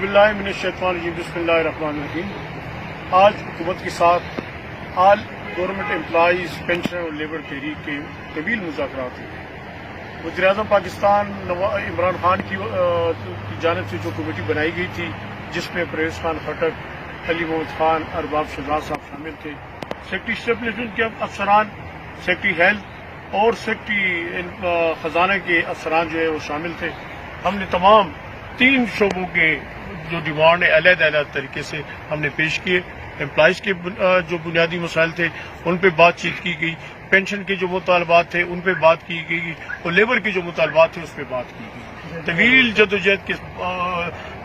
बिल्लाहि मिनश्शैतानिर्रजीम बिस्मिल्लाहिर्रहमानिर्रहीम। आज हुकूमत के साथ ऑल गवर्नमेंट एम्प्लॉइज पेंशन और लेबर तहरीक के तवील मुज़ाकरात हुए। वज़ीर-ए-आज़म पाकिस्तान इमरान खान की जानिब से जो कमेटी बनाई गई थी, जिसमें परवेज़ खान खटक, अली मोहम्मद खान, अरबाब शहजाद साहब शामिल थे, सेक्रेटरी स्टेबलिशमेंट के अफसरान, सेक्रेटरी हेल्थ और सेक्रेटरी खजाना के अफसरान जो है वो शामिल थे। हमने तमाम 3 शोबों के जो डिमांड है अलग-अलग तरीके से हमने पेश किए। एम्प्लॉइज के जो बुनियादी मसाइल थे उन पर बातचीत की गई, पेंशन के जो मुतालबात थे उन पर बात की गई और लेबर के जो मुतालबात थे उस पर बात की गई। तवील जदोजहद के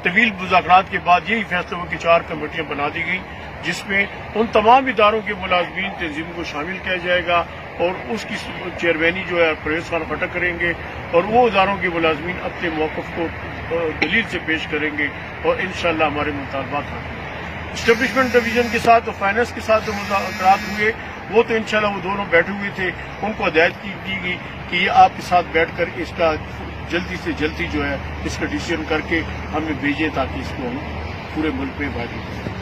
तवील मुज़ाकरात के बाद यही फैसला हुआ कि 4 कमेटियां बना दी गई, जिसमें उन तमाम इदारों के मुलाजमीन तंजीमों को शामिल किया जाएगा और उसकी चेयरमैनी जो है परवेज़ खान खटक करेंगे और वो इदारों के मुलाजमीन अपने मौक़िफ़ को दलील से पेश करेंगे और इंशाअल्लाह हमारे मुतालबात रखेंगे। इस्टेब्लिशमेंट डिवीजन के साथ और फाइनेंस के साथ जो मुज़ाकरात हुए वो तो इंशाअल्लाह वो दोनों बैठे हुए थे, उनको हिदायत की गई कि ये आपके साथ बैठकर इसका जल्दी से जल्दी जो है इसका डिसीजन करके हमें भेजें ताकि इसको हम पूरे मुल्क में वायरल करें।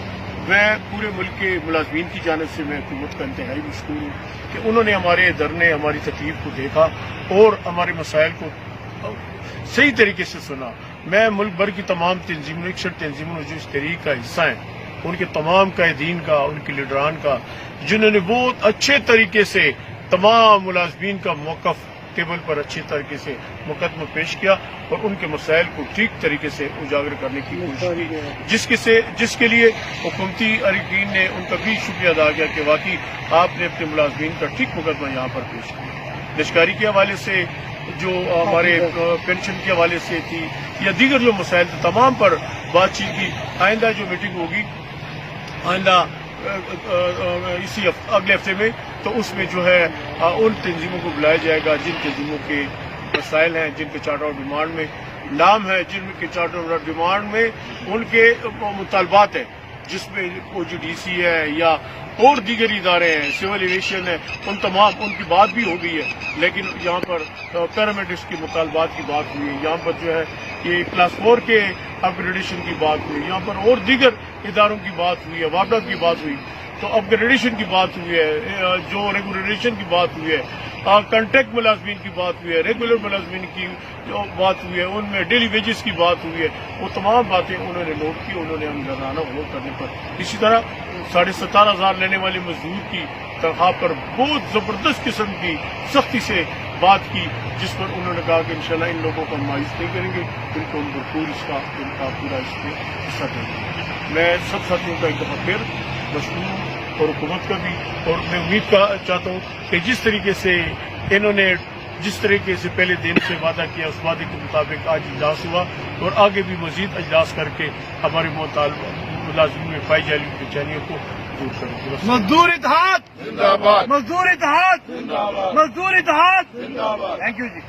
मैं पूरे मुल्क के मुलाजमीन की जानिब से मैं हुकूमत का इंतहाई मशकूर हूँ कि उन्होंने हमारे धरने, हमारी तकलीफ को देखा और हमारे मसाइल को सही तरीके से सुना। मैं मुल्क भर की तमाम तंजीमों, 61 तंजीमों जो इस तहरीक का हिस्सा हैं, उनके तमाम कायदीन का, उनके लीडरान का, जिन्होंने बहुत अच्छे तरीके से तमाम मुलाजमीन का मौक़िफ़ टेबल पर अच्छे तरीके से मुकदमा पेश किया और उनके मसाइल को ठीक तरीके से उजागर करने की कोशिश की, जिसके लिए हुकूमती अरकान ने उनका भी शुक्रिया अदा किया कि वाकई आपने अपने मुलाजमीन का ठीक मुकदमा यहाँ पर पेश किया। लश्कारी के हवाले से जो हमारे पेंशन के हवाले से थी या दीगर जो मसाइल थे तमाम पर बातचीत की। आइंदा जो मीटिंग होगी आइंदा इसी अगले हफ्ते में, तो उसमें जो है उन तंजीमों को बुलाया जाएगा जिन तंजीमों के मसाइल हैं, जिनके चार्टर ऑफ डिमांड में नाम है, जिनके चार्टर ऑफ डिमांड में उनके मुतालबात हैं, जिसमें OGDC है या और दीगर इदारे हैं, सिविल एविएशन है, उन तमाम उनकी बात भी हो गई है। लेकिन यहाँ पर पैरामेडिक्स के मुतालबात की बात हुई है, यहाँ पर जो है ये क्लास 4 के अपग्रेडेशन की बात हुई, यहाँ पर और दीगर इदारों की बात हुई है, वापडा की बात हुई, तो अपग्रेडेशन की बात हुई है, जो रेगुलेशन की बात हुई है, कॉन्ट्रैक्ट मुलाजमीन की बात हुई है, रेगुलर मुलाजमीन की जो बात हुई है, उनमें डेली वेजेस की बात हुई है, वो तमाम बातें उन्होंने नोट की। उन्होंने हम जराना वो करने पर इसी तरह 17,500 लेने वाले मजदूर की तनख्वाह पर बहुत जबरदस्त किस्म की सख्ती से बात की, जिस पर उन्होंने कहा कि इंशाल्लाह इन लोगों को मायूस नहीं करेंगे, उनको हम भरपूर इनका पूरा इसमें हिस्सा देंगे। मैं सब साथियों का एक दफा फिर मशहूर हूँ और हुकूमत का भी, और मैं उम्मीद चाहता हूँ कि जिस तरीके से इन्होंने जिस तरीके से पहले दिन से वादा किया उस वादे के मुताबिक आज इजलास हुआ और आगे भी मजीद इजलास करके हमारे मुलाजिम में पाई जाने वाली बेचैनियों को दूर करेंगे। मजदूर इत्तेहाद जिंदाबाद, मजदूर इत्तेहाद जिंदाबाद, मजदूर इत्तेहाद। जिंदाबाद। Thank you ji.